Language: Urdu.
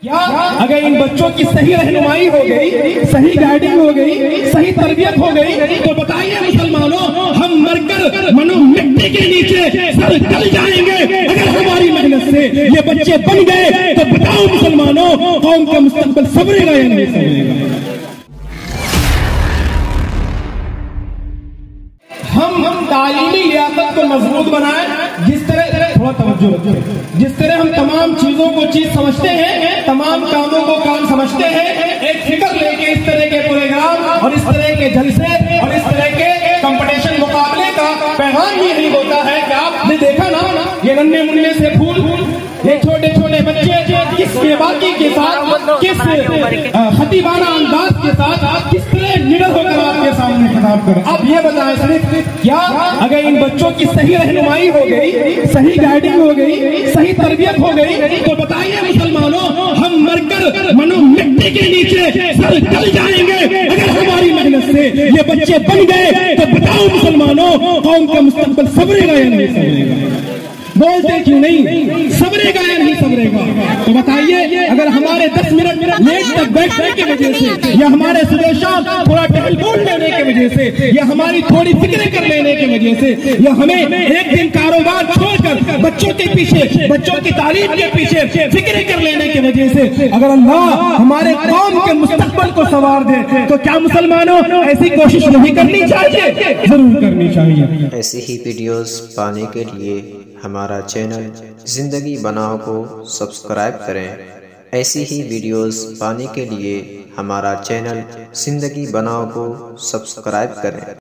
اگر ان بچوں کی صحیح رہنمائی ہو گئی، صحیح گائیڈنگ ہو گئی، صحیح تربیت ہو گئی تو بتائیے مسلمانوں، ہم مر کر منو مٹی کے نیچے سر گل جائیں گے اگر ہماری محنت سے یہ بچے بن گئے تو بتاؤ مسلمانوں، قوم کا مستقبل سنورے گا یا نہیں سنورے گا؟ ہم تعلیمی لیاقت کو مضبوط بنائیں، جس طرح تھوڑا توجہ، جس طرح ہم تمام چیزوں کو چیز سمجھتے ہیں، تمام کاموں کو کام سمجھتے ہیں، ایک فکر لے کے اس طرح کے پروگرام اور اس طرح کے جلسے اور اس طرح کے کمپٹیشن مقابلے کا پیغام بھی یہی ہوتا ہے کہ آپ نے دیکھا نا یہ ننھے منھے سے پھول، یہ چھوٹے چھوٹے بچے کس بے باکی کے ساتھ، کس خطیبانہ انداز کے ساتھ، کس طرح نڈر ہو کر آپ کے سامنے خطاب کریں۔ اب یہ بتائیں صرف کیا اگر ان بچوں کی صحیح رہنمائی ہو گئی، صحیح گائیڈنگ ہو گئی، صحیح تربیت ہو گئی تو بتائیے مسلمانوں، ہم مر کر منو مٹی کے نیچے سر گل جائیں گے اگر ہماری محنت سے یہ بچے بن گئے تو بتاؤ مسلمانوں، قوم کا مستقبل سنورے گا یا نہیں سنورے گا؟ بولتے کیوں نہیں؟ سنورے گا یا نہیں سنورے گا؟ تو بتائیے اگر ہمارے 10 منٹ لیٹ تک بیٹھنے کی وجہ سے، یا ہمارے صبح شام تھوڑا ٹہل بول لینے کی وجہ سے، یا ہماری تھوڑی فکریں کر لینے کی وجہ سے، یا ہمیں ایک دن کاروبار چھوڑ کر بچوں کے پیچھے، بچوں کی تعلیم کے پیچھے فکریں کر لینے کی وجہ سے اگر اللہ ہمارے قوم کے مستقبل کو سنوار دے تو کیا مسلمانوں ایسی کوشش نہیں کرنی چاہیے؟ ضرور کرنی چاہیے۔ ایسی ہی ویڈیوز پانے کے لیے ہمارا چینل زندگی بناؤ کو سبسکرائب کریں۔ ایسی ہی ویڈیوز پانے کے لیے ہمارا چینل زندگی بناؤ کو سبسکرائب کریں۔